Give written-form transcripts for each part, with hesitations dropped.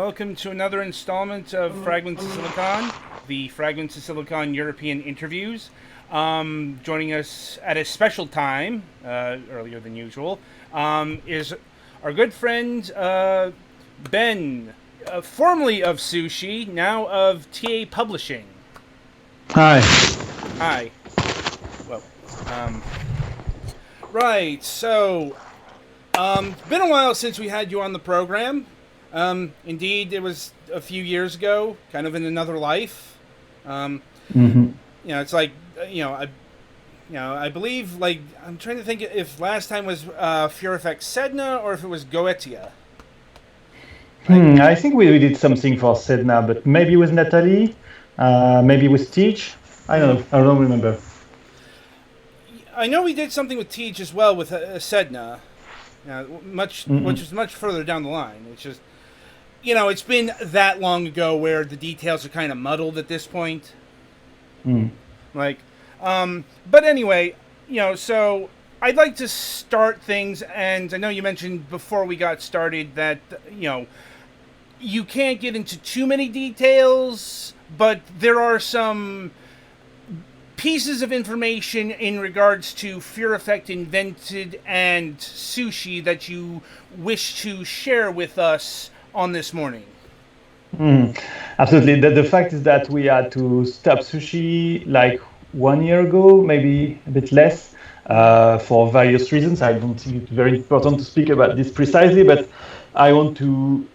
welcome to another installment of Fragments of Silicon, the Fragments of Silicon European interviews. Joining us at a special time, earlier than usual, is our good friend Ben, formerly of Sushi, now of TA Publishing. Hi. Hi. Well, right, so, it's been a while since we had you on the program. Indeed, it was a few years ago, kind of in another life. It's like, I believe, like, I'm trying to think if last time was Fear Effect Sedna or if it was Goetia. I think we did something for Sedna, but maybe with Natalie, maybe with Teach. I don't remember. I know we did something with Teach as well with Sedna, which is much further down the line. It's just, it's been that long ago where the details are kind of muddled at this point. But anyway, so I'd like to start things, and I know you mentioned before we got started that, you can't get into too many details, but there are some pieces of information in regards to Fear Effect Invented and Sushi that you wish to share with us on this morning. Absolutely. The fact is that we had to stop Sushi like 1 year ago, maybe a bit less, for various reasons. I don't think it's very important to speak about this precisely, but I want to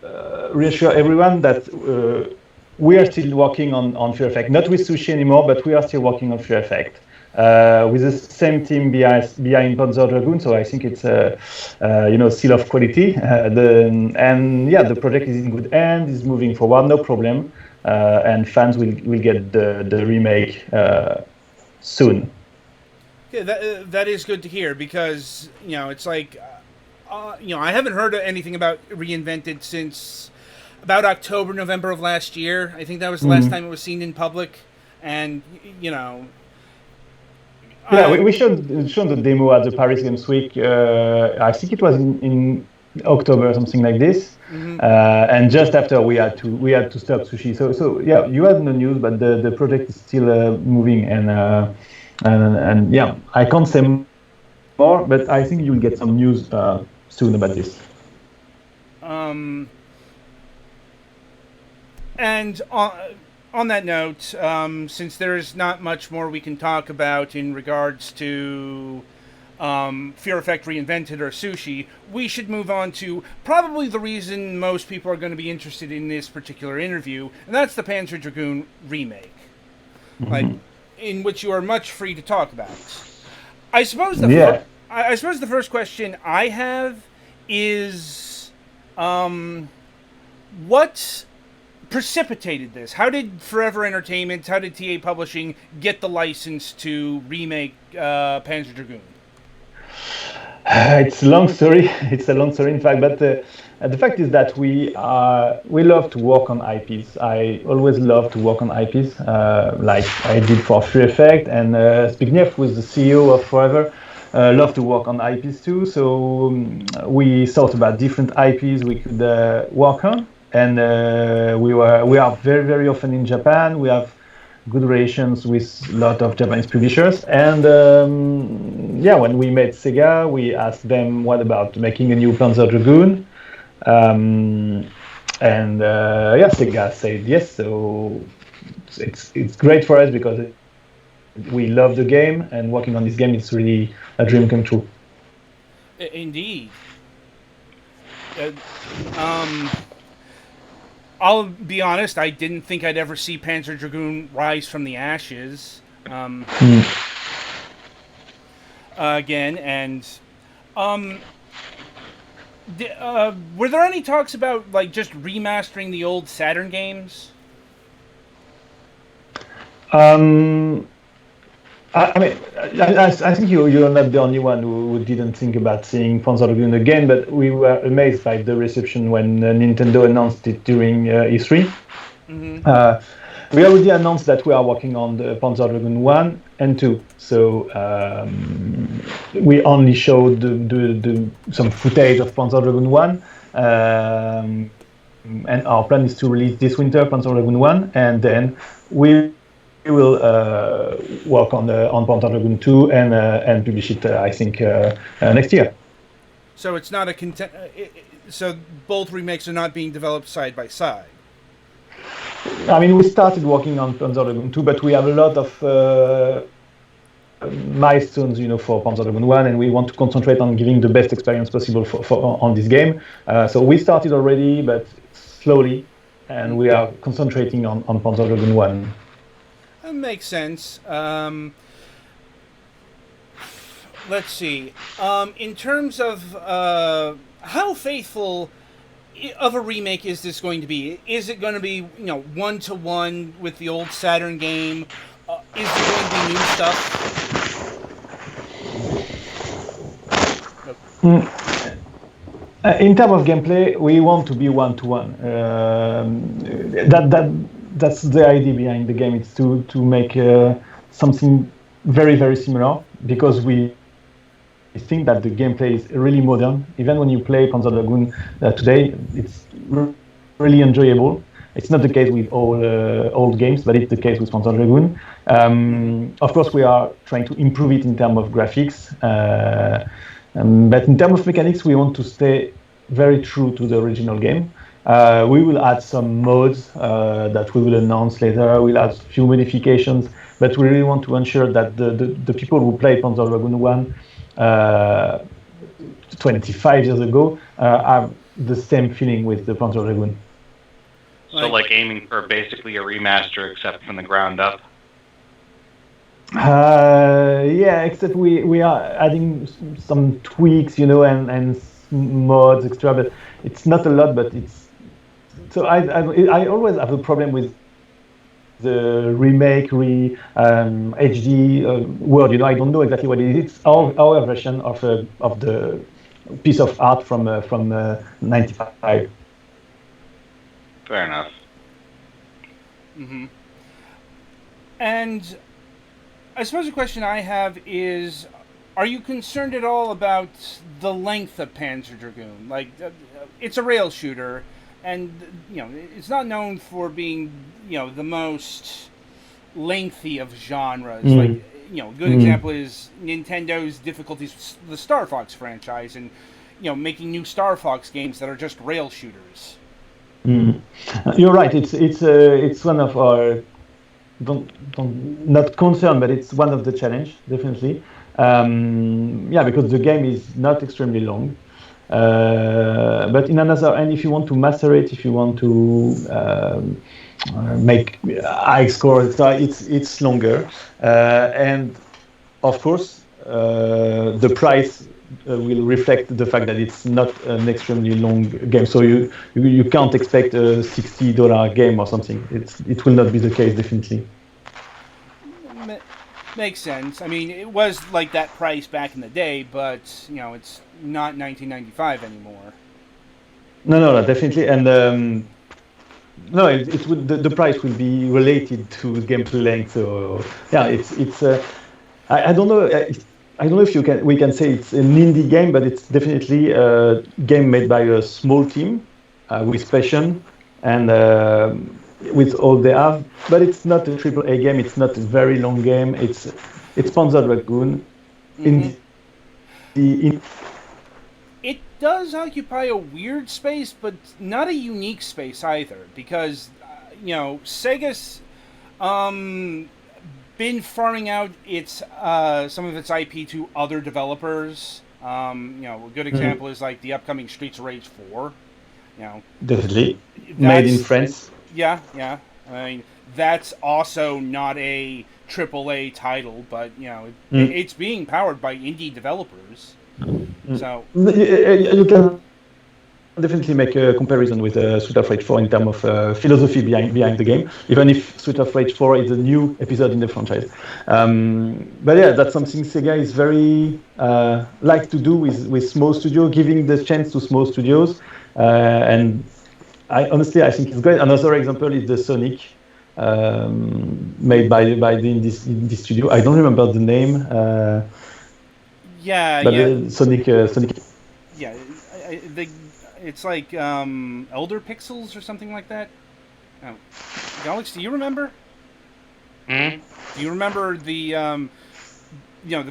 reassure everyone that we are still working on Fear Effect, not with Sushi anymore, but we are still working on Fear Effect with the same team behind Panzer Dragoon. So I think it's seal of quality. The project is in good hands, is moving forward, no problem, and fans will get the remake soon. Yeah, that is good to hear because it's like I haven't heard anything about Reinvented since about October, November of last year. I think that was the last time it was seen in public, and we showed the demo at the Paris Games Week. I think it was in October or something like this, and just after we had to stop Sushi. So yeah, you had no news, but the project is still moving, and I can't say more, but I think you will get some news soon about this. And on that note, since there is not much more we can talk about in regards to Fear Effect Reinvented or Sushi, we should move on to probably the reason most people are going to be interested in this particular interview, and that's the Panzer Dragoon remake, in which you are much free to talk about. I suppose the first question I have is, what precipitated this? How did Forever Entertainment, how did TA Publishing get the license to remake Panzer Dragoon? It's a long story. It's a long story, in fact. But the fact is that we love to work on IPs. I always love to work on IPs, like I did for Fear Effect, and Zbigniew, who is the CEO of Forever, love to work on IPs too. So we thought about different IPs we could work on. And we are very, very often in Japan. We have good relations with a lot of Japanese publishers. And when we met Sega, we asked them what about making a new Panzer Dragoon. Sega said yes. So it's great for us because we love the game, and working on this game is really a dream come true. Indeed. I'll be honest, I didn't think I'd ever see Panzer Dragoon rise from the ashes again. And were there any talks about like just remastering the old Saturn games? I think you're not the only one who didn't think about seeing Panzer Dragoon again, but we were amazed by the reception when Nintendo announced it during E3. We already announced that we are working on the Panzer Dragoon 1 and 2, so we only showed some footage of Panzer Dragoon 1. and our plan is to release this winter Panzer Dragoon 1, and then we will work on Panzer Dragoon 2 and publish it, I think, next year. So it's not a so both remakes are not being developed side by side. I mean, we started working on Panzer Dragoon 2, but we have a lot of milestones, for Panzer Dragoon 1, and we want to concentrate on giving the best experience possible for on this game. So we started already, but slowly, and we are concentrating on Panzer Dragoon 1. That makes sense. Let's see. In terms of how faithful of a remake is this going to be? Is it going to be, 1-to-1 with the old Saturn game? Is there going to be new stuff? In terms of gameplay, we want to be 1-to-1. That's the idea behind the game. It's to make something very, very similar, because we think that the gameplay is really modern. Even when you play Panzer Dragoon today, it's really enjoyable. It's not the case with all old games, but it's the case with Panzer Dragoon. Of course, we are trying to improve it in terms of graphics, but in terms of mechanics, we want to stay very true to the original game. We will add some mods that we will announce later. We'll add a few modifications, but we really want to ensure that the people who played Panzer Dragoon 1 25 years ago have the same feeling with the Panzer Dragoon. So like aiming for basically a remaster except from the ground up? Yeah, except we are adding some tweaks, and mods extra, but it's not a lot, but it's... So I always have a problem with the remake, HD word. I don't know exactly what it is. It's our version of the piece of art from 95. Fair enough. Mm-hmm. And I suppose the question I have is, are you concerned at all about the length of Panzer Dragoon? Like, it's a rail shooter, and it's not known for being the most lengthy of genres. Like, a good example is Nintendo's difficulties with the Star Fox franchise, and making new Star Fox games that are just rail shooters. You're right. It's one of our not concern, but it's one of the challenge, definitely. Because the game is not extremely long. But in another end, if you want to master it, if you want to make high score, it's longer. And of course, the price will reflect the fact that it's not an extremely long game. So you can't expect a $60 game or something. It will not be the case, definitely. Makes sense. I mean, it was like that price back in the day, but it's not 1995 anymore. No, definitely, and it would the price will be related to gameplay length. So yeah, it's I don't know. I don't know if we can say it's an indie game, but it's definitely a game made by a small team with passion and with all they have. But it's not a AAA game. It's not a very long game. It's Panzer Dragoon. It does occupy a weird space, but not a unique space either, because Sega's been farming out its some of its IP to other developers. A good example is like the upcoming Streets of Rage 4. Definitely made in France. Yeah. I mean, that's also not a AAA title, but it's being powered by indie developers. So you can definitely make a comparison with Streets of Rage 4 in terms of philosophy behind the game, even if Streets of Rage 4 is a new episode in the franchise. But yeah, that's something Sega is very like to do with small studios, giving the chance to small studios. And I think it's great. Another example is the Sonic, made by the indie studio. I don't remember the name. Sonic. Yeah, It's like Elder Pixels or something like that. Oh. Alex, do you remember? Hmm? Do you remember the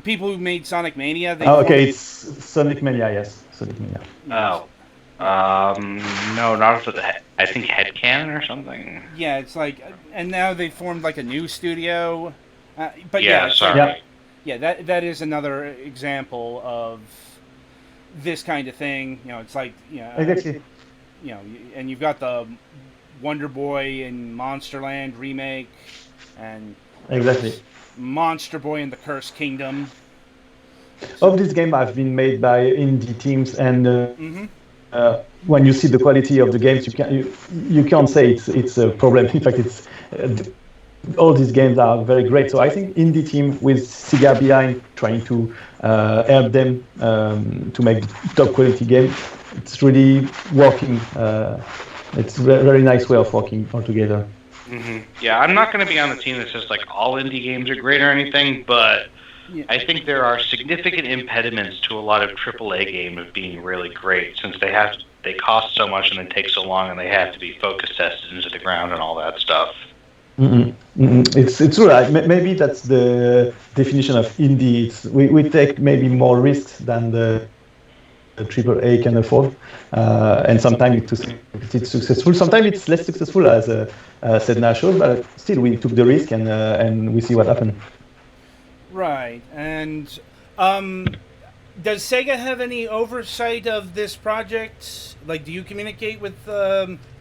people who made Sonic Mania? Okay, it's Sonic Mania, yes. Sonic Mania. Oh. No, not off the I think Headcanon or something. Yeah, it's like, and now they formed like a new studio. But Yeah, it's sorry. like, yeah, that is another example of this kind of thing. It's like, Exactly. And you've got the Wonder Boy and Monsterland remake, and Exactly. Monster Boy and the Cursed Kingdom. All these games have been made by indie teams, and Mm-hmm. when you see the quality of the games, you can't say it's a problem. In fact, it's all these games are very great. So I think indie team with Sega behind trying to help them to make top quality game, it's really working. It's a very nice way of working all together. Mm-hmm. Yeah, I'm not going to be on the team that says like all indie games are great or anything, but I think there are significant impediments to a lot of AAA games being really great, since they cost so much and they take so long, and they have to be focus tested into the ground and all that stuff. It's true. Maybe that's the definition of indie. We take maybe more risks than the AAA can afford, and sometimes it's successful. Sometimes it's less successful, as Sedna showed, but still we took the risk and we see what happened. Right, and does Sega have any oversight of this project? Like, do you communicate with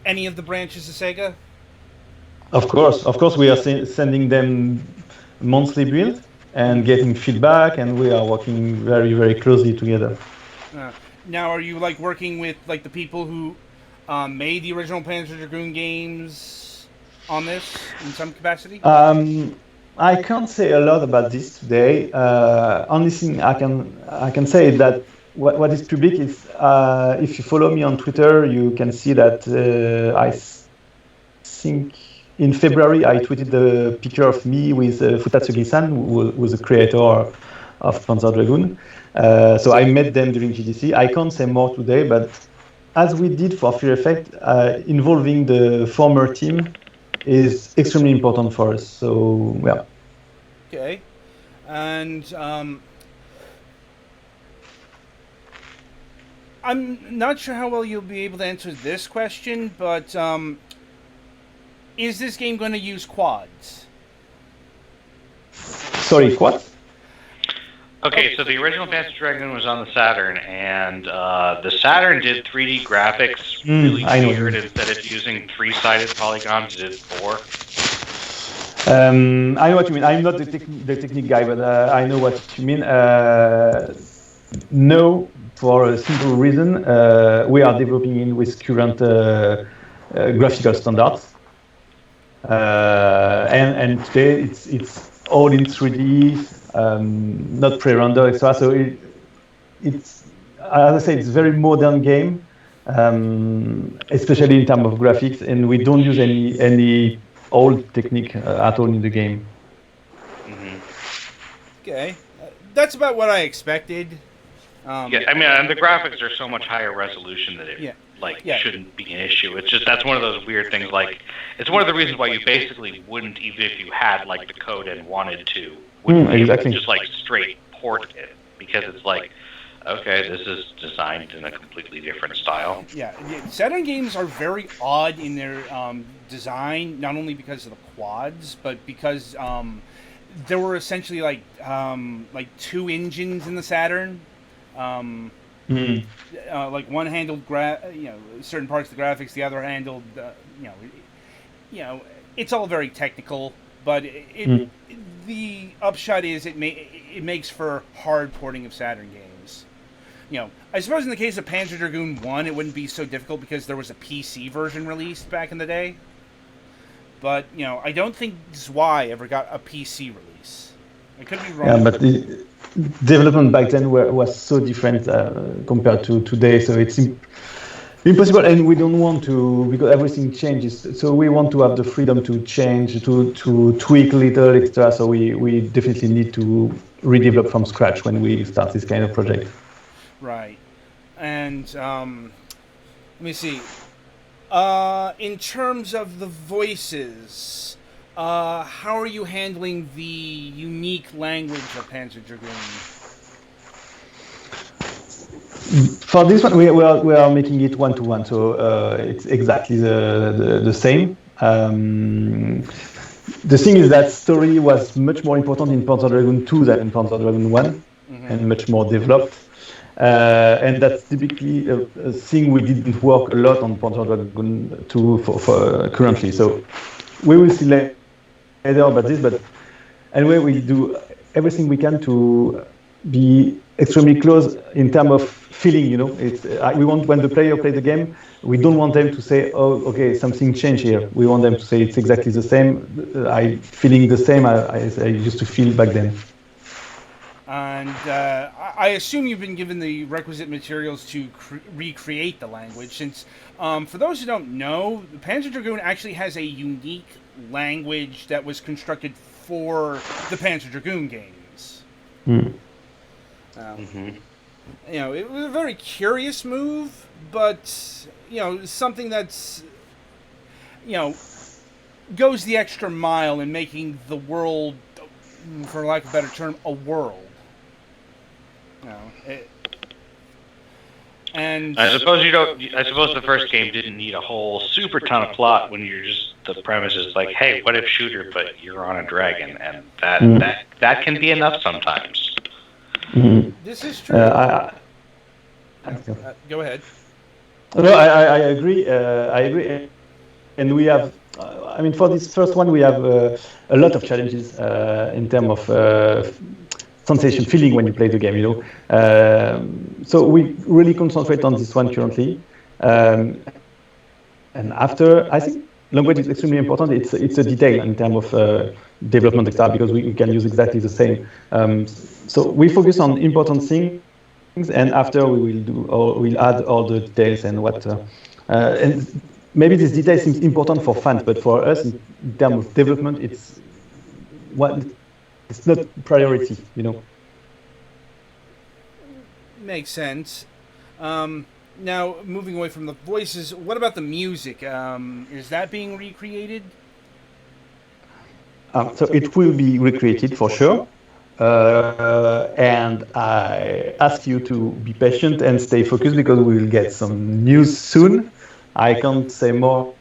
any of the branches of Sega? Of course, we are sending them monthly build and getting feedback, and we are working very, very closely together. Now, are you like working with like the people who made the original Panzer Dragoon games on this in some capacity? I can't say a lot about this today. Only thing I can say is that what is public is if you follow me on Twitter, you can see that I think in February I tweeted the picture of me with Futatsugi-san, who was the creator of Panzer Dragoon. So I met them during GDC. I can't say more today, but as we did for Fear Effect, involving the former team is extremely important for us. So yeah. Okay, and I'm not sure how well you'll be able to answer this question, but is this game going to use quads? Sorry, what? Okay, so the original Panzer Dragoon was on the Saturn, and the Saturn did 3D graphics really weird. Instead of using 3-sided polygons, it did 4. I know what you mean. I'm not the technique guy, but I know what you mean. No, for a simple reason, we are developing in with current graphical standards, and today it's all in 3D, not pre-render, etc. So it's, as I say, it's a very modern game, especially in terms of graphics, and we don't use any old technique at all in the game. Okay, that's about what I expected. Yeah, I mean, and the graphics are so much higher resolution that it shouldn't be an issue. It's just that's one of those weird things. Like, it's one of the reasons why you basically wouldn't, even if you had like the code and wanted to, wouldn't be able to just like straight port it, because it's like, okay, this is designed in a completely different style. Yeah, Saturn games are very odd in their design, not only because of the quads, but because there were essentially like 2 engines in the Saturn. Like one handled certain parts of the graphics, the other handled it's all very technical, but the upshot is it makes for hard porting of Saturn games. I suppose in the case of Panzer Dragoon 1, it wouldn't be so difficult because there was a PC version released back in the day. But, I don't think Zwei ever got a PC release. I could be wrong. Yeah, but the development back then was so different compared to today, so it's impossible, and we don't want to, because everything changes, so we want to have the freedom to change, to tweak little, etc. So we definitely need to redevelop from scratch when we start this kind of project. Right. And Let me see. In terms of the voices, how are you handling the unique language of Panzer Dragoon? For this one, we are making it 1-to-1, so it's exactly the same. The thing is that story was much more important in Panzer Dragoon 2 than in Panzer Dragoon 1, and much more developed. And that's typically a thing we didn't work a lot on Panzer Dragoon 2 for currently. So we will see later about this, but anyway, we do everything we can to be extremely close in terms of feeling. We want, when the player plays the game, we don't want them to say, "Oh, okay, something changed here." We want them to say it's exactly the same. I feeling the same as I used to feel back then. And I assume you've been given the requisite materials to recreate the language, since, for those who don't know, the Panzer Dragoon actually has a unique language that was constructed for the Panzer Dragoon games. It was a very curious move, but, something that's, goes the extra mile in making the world, for lack of a better term, a world. And I suppose the first game didn't need a whole super ton of plot when you're just, the premise is like, hey, what if shooter, but you're on a dragon, and that can be enough sometimes. This is true. Go ahead. No, I agree. I agree, and we have. For this first one, we have a lot of challenges in terms of sensation, feeling when you play the game. So we really concentrate on this one currently, and after, I think language is extremely important. It's a detail in terms of development, etc., because we can use exactly the same. So we focus on important things, and after we'll add all the details and what. And maybe this detail seems important for fans, but for us, in terms of development, it's not priority. Makes sense. Now, moving away from the voices, what about the music? Is that being recreated? So it will be recreated for sure. And I ask you to be patient and stay focused, because we will get some news soon. I can't say more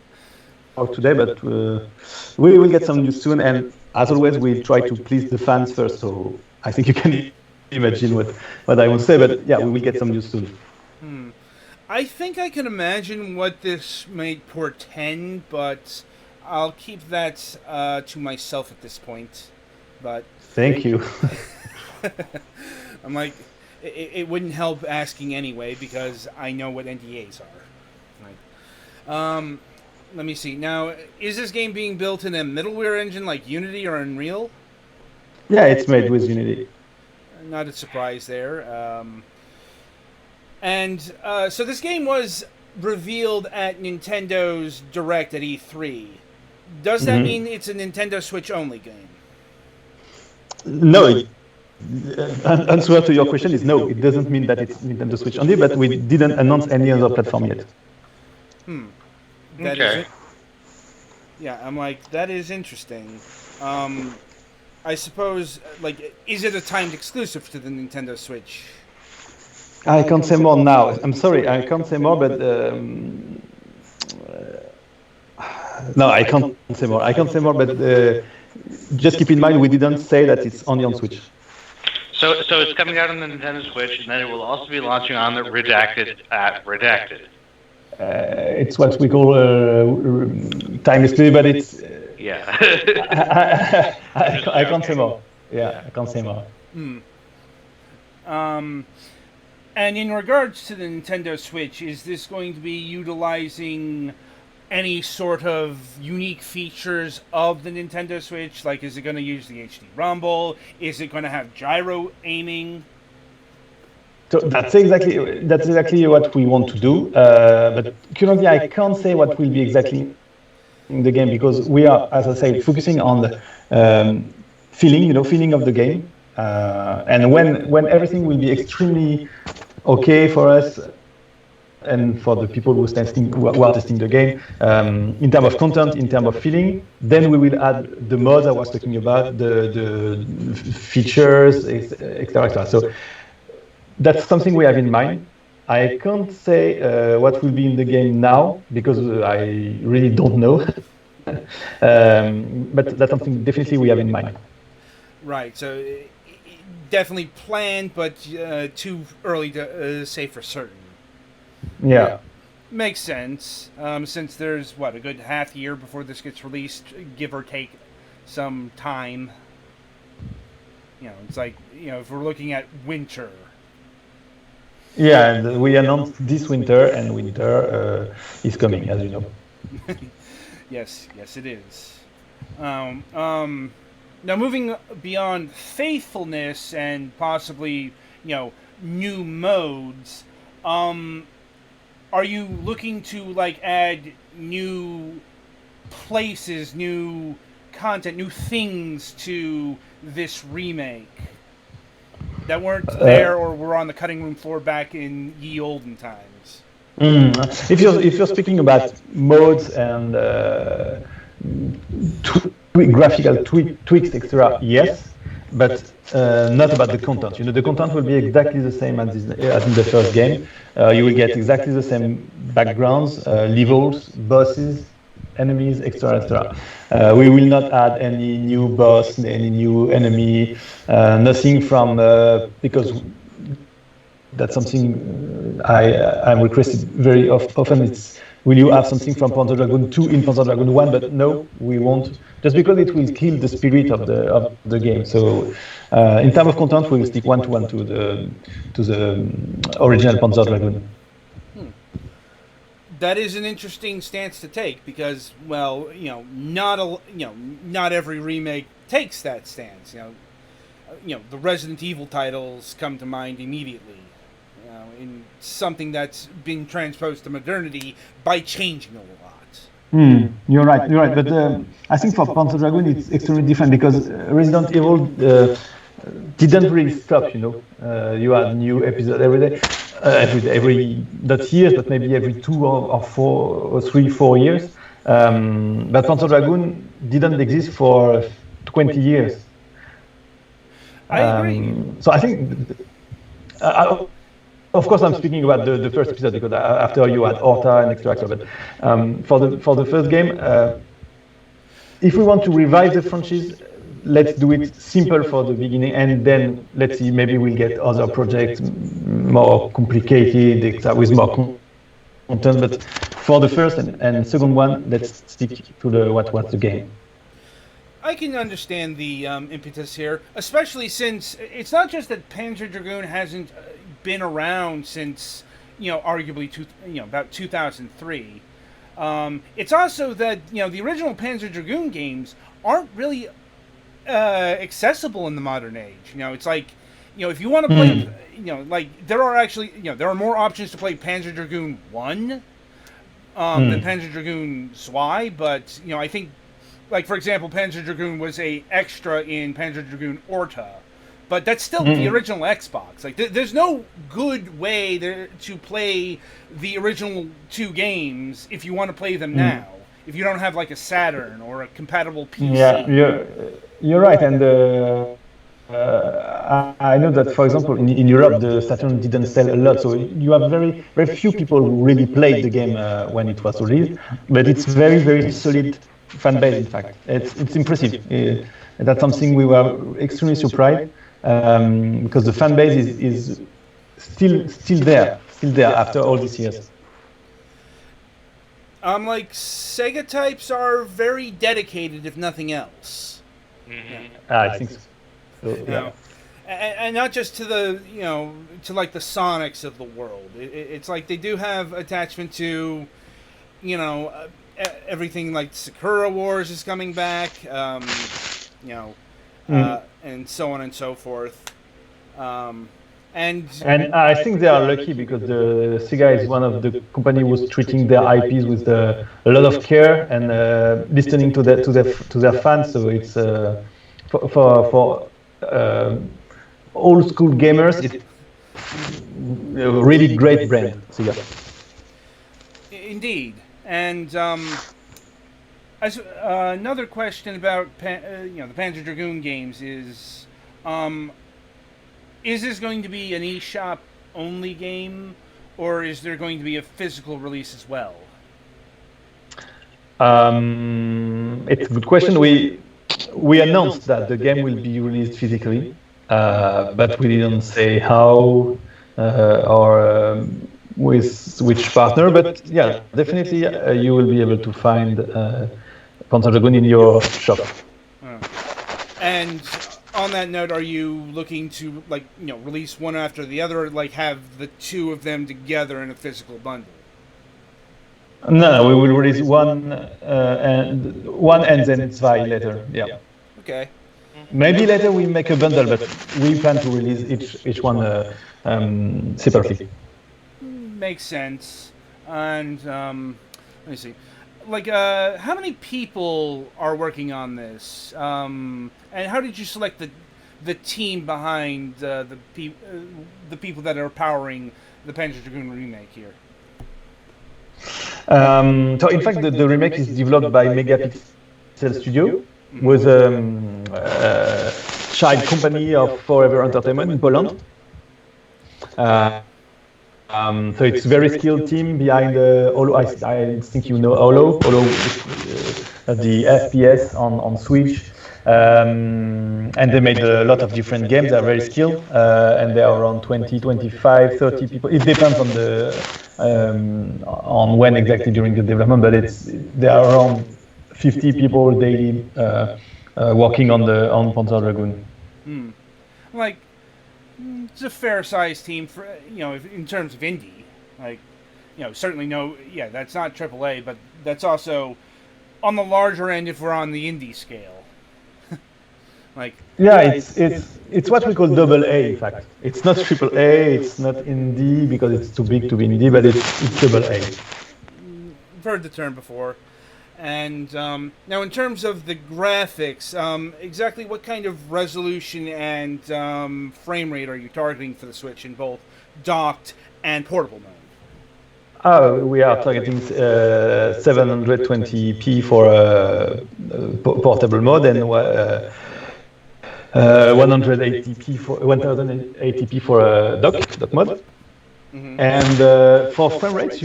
today, but we will get some news soon. And as always, we try to please the fans first. So I think you can imagine what I want to say. But yeah, we will get some news soon. I think I can imagine what this may portend, but I'll keep that to myself at this point. But thank you. I'm like, it wouldn't help asking anyway, because I know what NDAs are. Right. Let me see. Now, is this game being built in a middleware engine like Unity or Unreal? Yeah, it's made with Unity. Not a surprise there. So this game was revealed at Nintendo's Direct at E3. Does that mean it's a Nintendo Switch only game? No. Answer to your question is no. It doesn't mean that it's Nintendo Switch only, but we didn't announce any other platform yet. That is it. Yeah, I'm like, that is interesting. I suppose, is it a timed exclusive to the Nintendo Switch? I can't say more now. I'm sorry, I can't say more, but no, I can't say more. I can't say more, but just keep in mind we didn't say that it's only on Switch. So it's coming out on the Nintendo Switch, and then it will also be launching on the Redacted at Redacted. It's what we call time exclusive, but it's yeah. I can't say more. Yeah, I can't say more. And in regards to the Nintendo Switch, is this going to be utilizing any sort of unique features of the Nintendo Switch? Like, is it going to use the HD Rumble? Is it going to have gyro aiming? So that's exactly what we want to do. But currently, I can't say what will be exactly in the game, because we are, as I said, focusing on the feeling of the game. And when everything will be extremely okay for us, and for the people who are testing the game, in terms of content, in terms of feeling, then we will add the mods I was talking about, the features, etc., etc. So that's something we have in mind. I can't say what will be in the game now because I really don't know. But that's something definitely we have in mind. Right. So definitely planned, but too early to say for certain. Yeah. Makes sense. Since there's a good half year before this gets released, give or take some time. It's like if we're looking at winter. Yeah, and we announced this winter, and winter is coming, as you know. Yes, it is. Now, moving beyond faithfulness and possibly, new modes, are you looking to add new places, new content, new things to this remake that weren't there or were on the cutting room floor back in ye olden times? If you're speaking about modes and graphical tweaks, etc., yes, but not about the content. The content will be exactly the same as in the first game. You will get exactly the same backgrounds, levels, bosses, enemies, etc., etc. We will not add any new boss, any new enemy, nothing from because that's something I'm requested very often. It's, will you have something from Panzer Dragoon 2 in Panzer Dragoon 1? But no, we won't, just because it will kill the spirit of the game. So in terms of content, we will stick one-to-one to the original Panzer Dragoon. That is an interesting stance to take because, not every remake takes that stance. The Resident Evil titles come to mind immediately. In something that's been transposed to modernity by changing a lot. You're right. But I think for Panzer Dragoon, it's extremely different because Resident Evil didn't really stop. You had new episodes every day, every not years, but maybe every 2 or 4 or 3, 4 years. But Panzer Dragoon didn't exist for 20 years. I agree. So I think. Of course, I'm speaking about the first episode because after you had Horta and etc. But for the first game, if we want to revive the franchise, let's do it simple for the beginning, and then let's see, maybe we'll get other projects more complicated with more content. But for the first and second one, let's stick to what's the game. I can understand the impetus here, especially since it's not just that Panzer Dragoon hasn't been around since, arguably about 2003. It's also that the original Panzer Dragoon games aren't really accessible in the modern age. It's like if you want to play, there are actually there are more options to play Panzer Dragoon 1 than Panzer Dragoon Zwei, but I think. For example, Panzer Dragoon was a extra in Panzer Dragoon Horta, but that's still the original Xbox. There's no good way there to play the original 2 games if you want to play them now. If you don't have a Saturn or a compatible PC. Yeah, you're right, and I know that, for example, in Europe, the Saturn didn't sell a lot, so you have very, very few people who really played the game when it was released. But it's very, very solid fan base. In fact, it's impressive. That's something we were extremely surprised because the fan base is still there after all these years. Sega types are very dedicated, if nothing else. I think so. Yeah. And not just to the to the Sonics of the world. It's like they do have attachment to everything. Like Sakura Wars is coming back, and so on and so forth. And I think they are lucky because the Sega is one of the company who's treating their IPs with a lot of care and listening to their fans. So it's for old school gamers, it's a really great brand, Sega. Indeed. And another question about the Panzer Dragoon games is this going to be an eShop only game, or is there going to be a physical release as well? It's a good question. We announced that the game will be released physically, but we didn't say how or with which partner. But yeah, definitely you will be able to find Panzer Dragoon in your shop. And on that note, are you looking to release one after the other, or have the two of them together in a physical bundle? No, we will release one and then zwei later. Yeah. Okay. Maybe later we make a bundle, but we plan to release each one separately. Makes sense. And let me see. How many people are working on this? And how did you select the team behind the people that are powering the Panzer Dragoon remake here? So in fact, the remake is developed by Megapixel Studio, with a child company of Forever Entertainment in Poland. So it's a very skilled team behind Olo. I think you know Olo. Olo, the FPS on Switch. And they made a lot of different games. They're very skilled, and they are around 20, 25, 30 people. It depends on when exactly during the development, but there are around 50 people daily working on Panzer Dragoon. It's a fair-sized team for in terms of indie. Certainly that's not AAA, but that's also on the larger end if we're on the indie scale. It's what we call double A. In fact, it's not triple A. It's not indie because it's too big to be indie, but it's double A. I've heard the term before. And now, in terms of the graphics, exactly what kind of resolution and frame rate are you targeting for the Switch in both docked and portable mode? We are targeting 720p for portable mode and 1080p for dock mode. Mm-hmm. And for frame rates,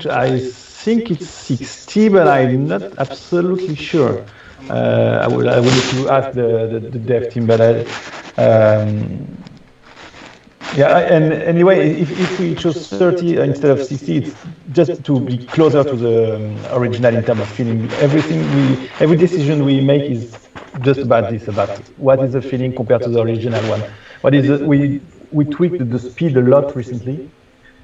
I think it's 60, but I'm not absolutely sure. I will need to ask the dev team, but and anyway, if we chose 30 instead of 60, it's just to be closer to the original in terms of feeling. Every decision we make is just about this, about what is the feeling compared to the original one. We tweaked the speed a lot recently.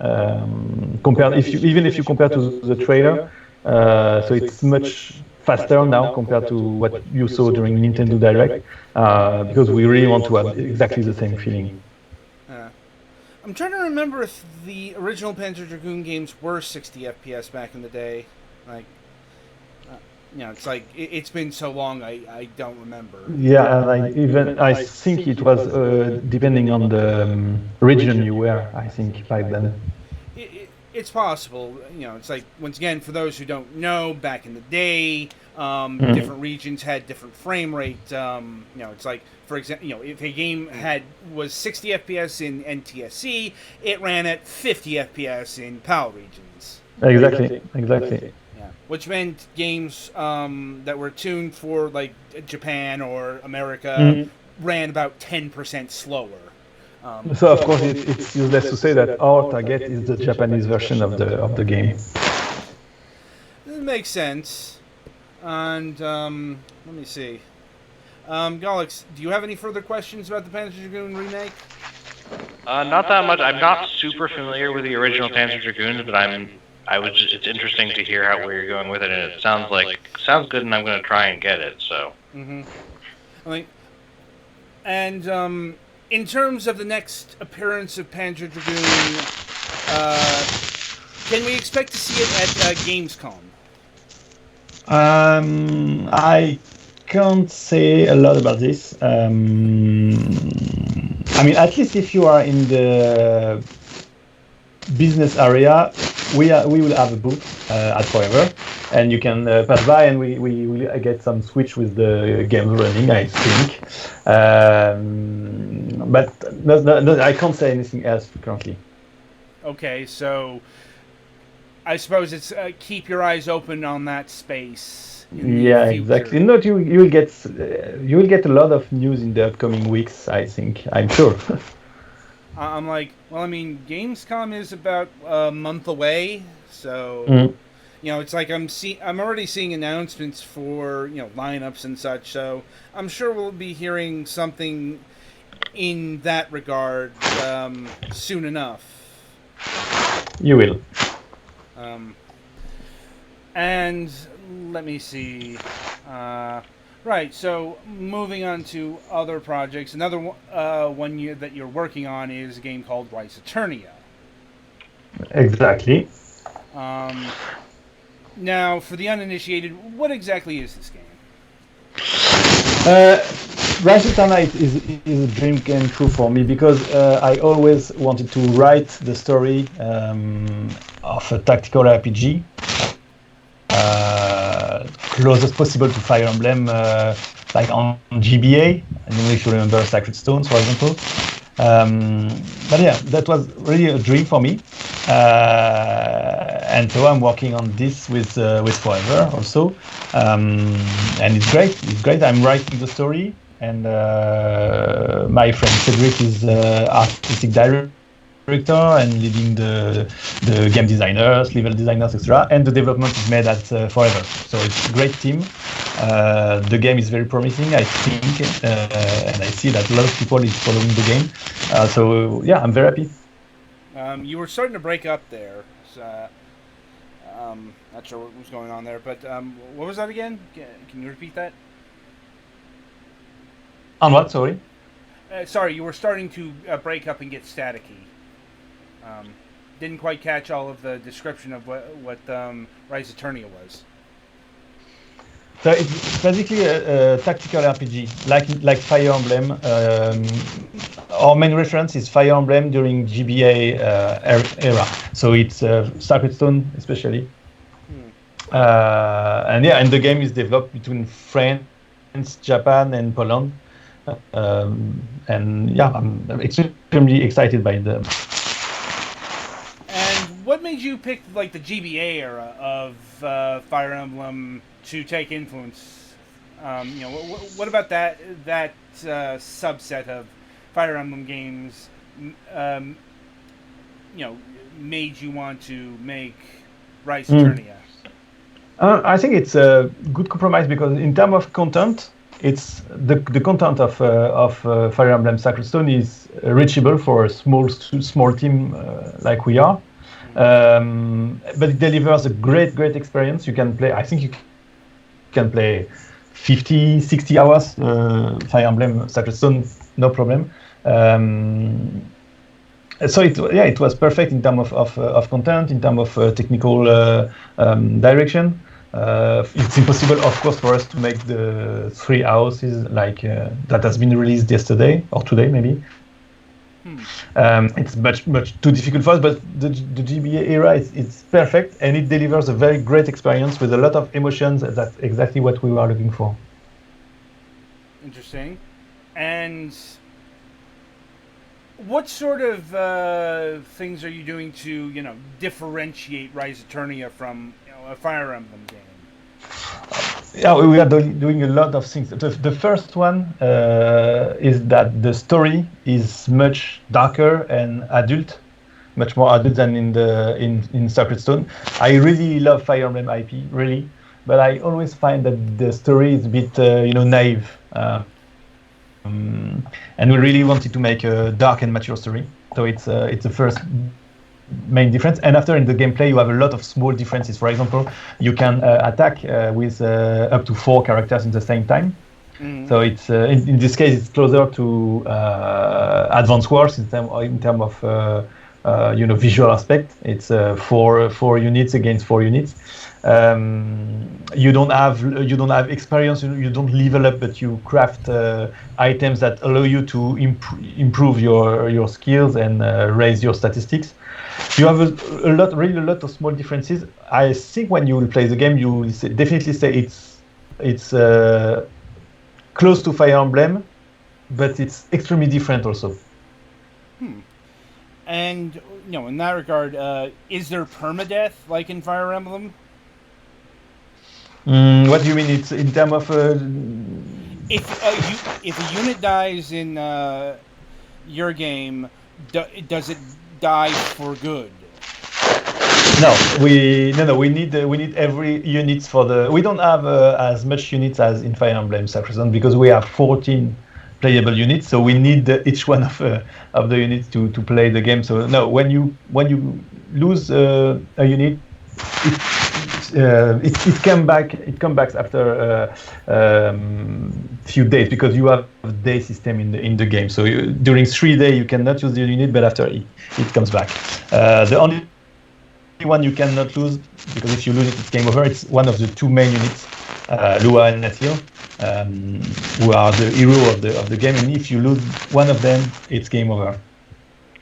Even if you compare to the trailer, so it's much faster now compared to what you saw during Nintendo Direct, because we really want to have exactly the same feeling. I'm trying to remember if the original Panzer Dragoon games were 60 FPS back in the day. It's it's been so long, I don't remember. Yeah, I think it was depending on the region you were, I think, back then. It's possible. It's once again, for those who don't know, back in the day, different regions had different frame rate. It's for example, if a game was 60 FPS in NTSC, it ran at 50 FPS in PAL regions. Exactly. Yeah, which meant games that were tuned for Japan or America ran about 10% slower. So of course it's useless to say that our target is the Japanese version of the game. It makes sense. And let me see. Golix, do you have any further questions about the Panzer Dragoon remake? Not that much. I'm not super familiar with the original Panzer Dragoons, but it's interesting to hear where you're going with it, and it sounds good, and I'm going to try and get it. So. Mm-hmm. In terms of the next appearance of Panzer Dragoon, can we expect to see it at Gamescom? I can't say a lot about this. At least if you are in the business area, we will have a booth at Forever, and you can pass by, and we will get some switch with the games running, I think. But no, I can't say anything else currently. Okay, so I suppose it's keep your eyes open on that space. Yeah, exactly. No, you will get a lot of news in the upcoming weeks. I think. I'm sure. I'm like, well, I mean, Gamescom is about a month away, so it's like I'm already seeing announcements for lineups and such. So I'm sure we'll be hearing something in that regard soon enough. You will. And let me see. Right, so moving on to other projects. Another one that you're working on is a game called Rise Eternia. Exactly. Now, for the uninitiated, what exactly is this game? Rise Eternia is a dream game true for me because I always wanted to write the story of a tactical RPG. Closest possible to Fire Emblem, like on GBA. I don't know if you remember Sacred Stones, for example. But yeah, that was really a dream for me. And so I'm working on this with Forever also. And it's great. It's great. I'm writing the story, and my friend Cedric is artistic director and leading the game designers, level designers, etc. And the development is made at Forever. So it's a great team. The game is very promising, I think, and I see that a lot of people is following the game. So yeah, I'm very happy. You were starting to break up there. Not sure what was going on there, but what was that again? Can you repeat that? On what? Sorry. Sorry, you were starting to break up and get staticky. Didn't quite catch all of the description of what Rise Eternia was. So it's basically a tactical RPG, like Fire Emblem. Our main reference is Fire Emblem during GBA era. So it's Sacred Stone especially. And the game is developed between France, Japan, and Poland. And yeah, I'm extremely excited by the. What made you pick like the GBA era of Fire Emblem to take influence? What about that subset of Fire Emblem games? Made you want to make Rise Eternia? I think it's a good compromise because in terms of content, it's the content of Fire Emblem Sacred Stone is reachable for a small team like we are. But it delivers a great experience. You can play, I think you can play 50, 60 hours Fire Emblem Sacred Stone, no problem. So it was perfect in terms of content, in terms of technical direction. It's impossible, of course, for us to make the 3 houses like that has been released yesterday or today, maybe. It's much too difficult for us, but the GBA era it's perfect, and it delivers a very great experience with a lot of emotions. That's exactly what we were looking for. Interesting. And what sort of things are you doing to differentiate Rise Eternia from a Fire Emblem game? Yeah, we are doing a lot of things. The first one is that the story is much darker and adult, much more adult than in Sacred Stone. I really love Fire Emblem IP, really, but I always find that the story is a bit, naive. And we really wanted to make a dark and mature story. So it's the first main difference. And after in the gameplay, you have a lot of small differences. For example, you can attack with up to 4 characters at the same time. So it's in this case, it's closer to Advance Wars in terms of visual aspect. It's four units against 4 units. You don't have experience. You don't level up, but you craft items that allow you to improve your skills and raise your statistics. You have really a lot of small differences. I think when you will play the game, you will definitely say it's close to Fire Emblem, but it's extremely different also. And in that regard, is there permadeath like in Fire Emblem? What do you mean? It's in terms of if a unit dies in your game, does it die for good? No, we need every units for the. We don't have as much units as in Fire Emblem Sacred Zone because we have 14 playable units, so we need each one of the units to play the game. So no, when you lose a unit, it comes back after few days because you have a day system in the game. So during 3 days you cannot use the unit, but after it comes back. The only one you cannot lose, because if you lose it, it's game over. It's one of the two main units, Lua and Natil, who are the hero of the game. And if you lose one of them, it's game over.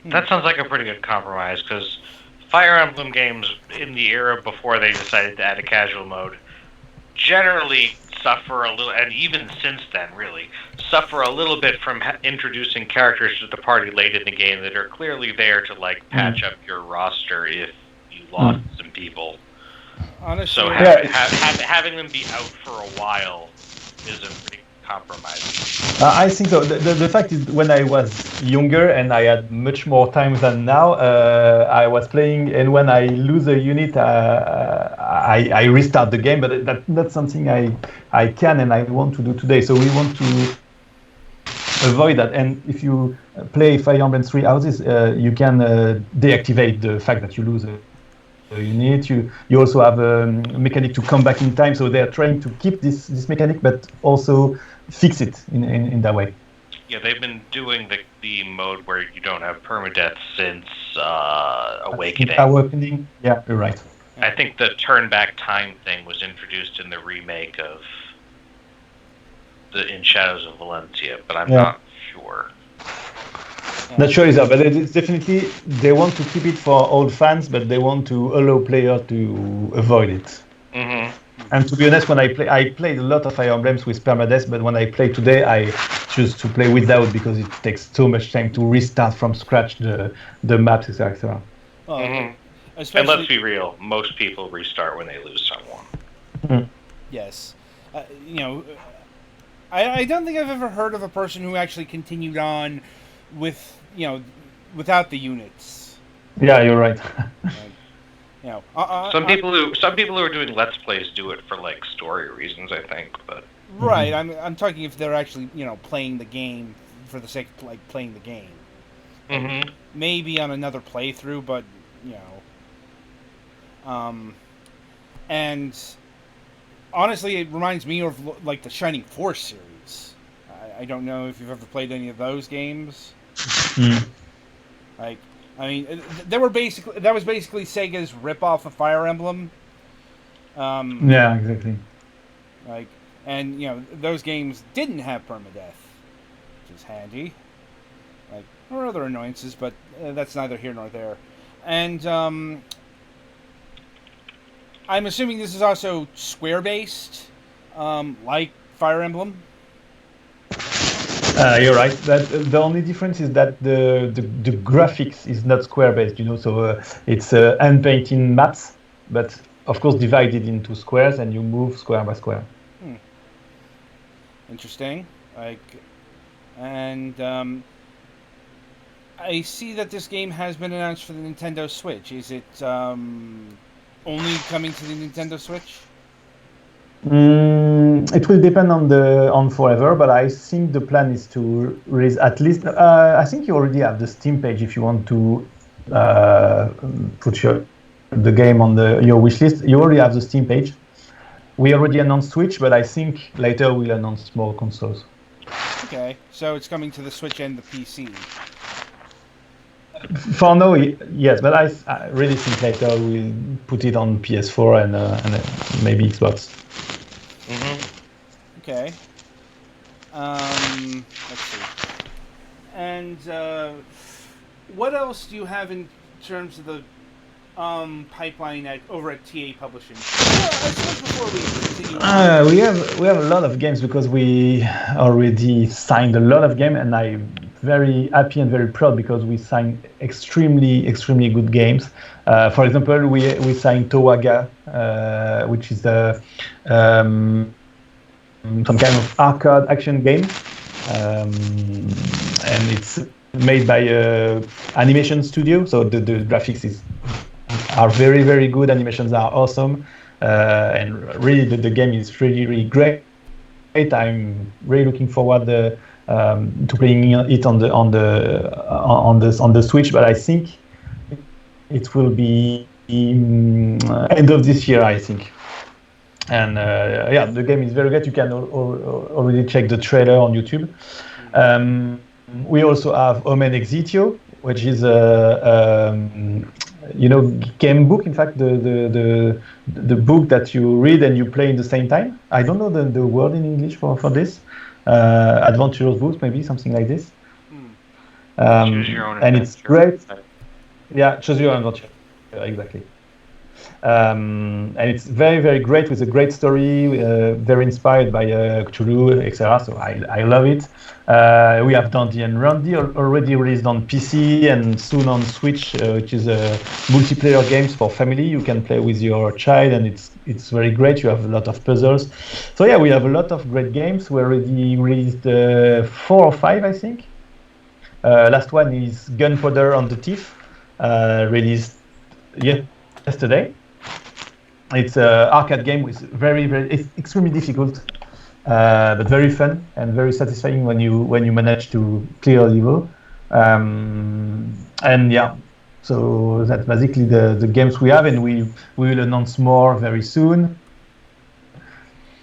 That sounds like a pretty good compromise, because Fire Emblem games in the era before they decided to add a casual mode generally suffer a little, and even since then, really, suffer a little bit from introducing characters to the party late in the game that are clearly there to patch up your roster if you lost some people. Honestly, so having them be out for a while is a pretty compromise. I think so. The fact is, when I was younger and I had much more time than now, I was playing, and when I lose a unit, I restart the game. But that's not something I can and I want to do today. So we want to avoid that. And if you play Fire Emblem Three Houses, you can deactivate the fact that you lose a unit. You also have a mechanic to come back in time. So they are trying to keep this mechanic, but also fix it in that way. Yeah, they've been doing the mode where you don't have permadeath since Awakening. Awakening, yeah, you're right. I think the turn back time thing was introduced in the remake of In Shadows of Valencia, but I'm not sure. Not sure either, but it's definitely they want to keep it for old fans, but they want to allow players to avoid it. Mm-hmm. And to be honest, when I played a lot of Fire Emblems with permadeath, but when I play today, I choose to play without because it takes so much time to restart from scratch the maps, etc. And let's be real, most people restart when they lose someone. Mm-hmm. Yes, I don't think I've ever heard of a person who actually continued on with without the units. Yeah, you're right. Some people who are doing Let's Plays do it for story reasons, I think. But right, I'm talking if they're actually playing the game for the sake of playing the game. Mm-hmm. Maybe on another playthrough, but and honestly, it reminds me of the Shining Force series. I don't know if you've ever played any of those games. That was basically Sega's ripoff of Fire Emblem. Yeah, exactly. And those games didn't have permadeath, which is handy. Or other annoyances, but that's neither here nor there. And I'm assuming this is also square-based, like Fire Emblem. You're right. That the only difference is that the graphics is not square-based. So it's hand-painted maps, but of course divided into squares, and you move square by square. Interesting. And I see that this game has been announced for the Nintendo Switch. Is it only coming to the Nintendo Switch? It will depend on Forever, but I think the plan is to release at least. I think you already have the Steam page if you want to put the game on your wish list. You already have the Steam page. We already announced Switch, but I think later we'll announce more consoles. Okay, so it's coming to the Switch and the PC. For now, yes, but I really think later we'll put it on PS4 and maybe Xbox. Okay. Let's see. And what else do you have in terms of the pipeline over at TA Publishing? Before we continue we have a lot of games because we already signed a lot of games, and I'm very happy and very proud because we signed extremely good games. For example, we signed Towaga, which is some kind of arcade action game, and it's made by animation studio, so the graphics are very good. Animations are awesome, and really the game is really great. I'm really looking forward to playing it on the Switch, but I think it will be end of this year, I think. And the game is very good. You can already check the trailer on YouTube. We also have Omen Exitio, which is a game book. In fact, the book that you read and you play in the same time. I don't know the word in English for this. Adventurous books, maybe something like this. Choose your own adventure. And it's great. Yeah, choose your own adventure. Exactly. And it's very great with a great story, very inspired by Cthulhu, etc. So I love it. We have Dandy and Randy already released on PC and soon on Switch, which is a multiplayer games for family. You can play with your child, and it's very great. You have a lot of puzzles. So yeah, we have a lot of great games. We already released 4 or 5, I think. Last one is Gunpowder on the Thief, released yesterday. It's an arcade game with it's extremely difficult, but very fun and very satisfying when you manage to clear a level. And yeah, so that's basically the games we have, and we will announce more very soon.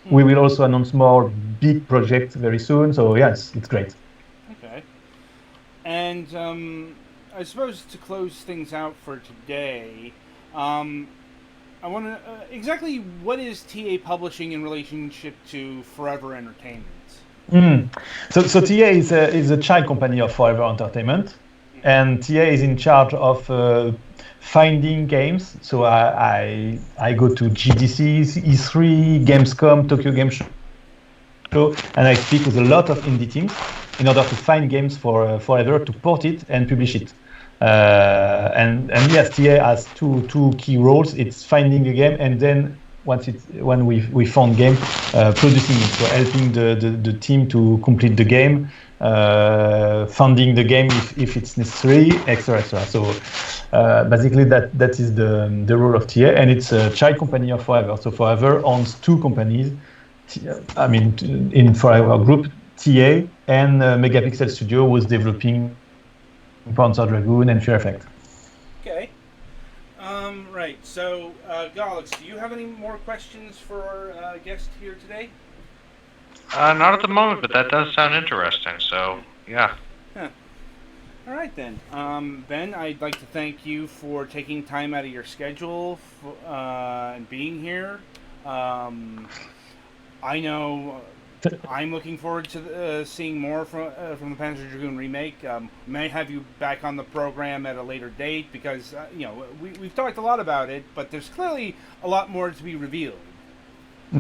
We will also announce more big projects very soon. So yes, it's great. Okay. And I suppose to close things out for today, I want to exactly what is TA Publishing in relationship to Forever Entertainment? So TA is a child company of Forever Entertainment, and TA is in charge of finding games. So I go to GDC, E3, Gamescom, Tokyo Game Show, and I speak with a lot of indie teams in order to find games for Forever, to port it and publish it. And yes, TA has two key roles. It's finding a game, and then when we found game, producing it, so helping the team to complete the game, funding the game if it's necessary, etc. So basically that is the role of TA, and it's a child company of Forever. So Forever owns 2 companies. In Forever Group, TA and Megapixel Studio was developing Panzer Dragoon and Fear Effect. Okay. Right. So, Galax, do you have any more questions for our guest here today? Not at the moment, but that does sound interesting. So, yeah. Huh. All right then. Ben, I'd like to thank you for taking time out of your schedule and being here. I know. I'm looking forward to seeing more from the Panzer Dragoon remake. May have you back on the program at a later date because we've talked a lot about it, but there's clearly a lot more to be revealed.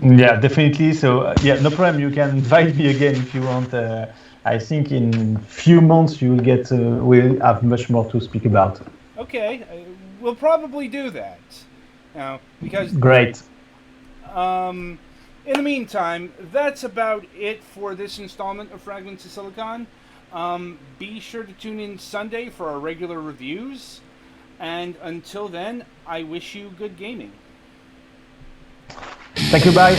Yeah, definitely. So no problem. You can invite me again if you want. I think in few months you will we'll have much more to speak about. Okay, we'll probably do that. Because great. In the meantime, that's about it for this installment of Fragments of Silicon. Be sure to tune in Sunday for our regular reviews. And until then, I wish you good gaming. Thank you, bye.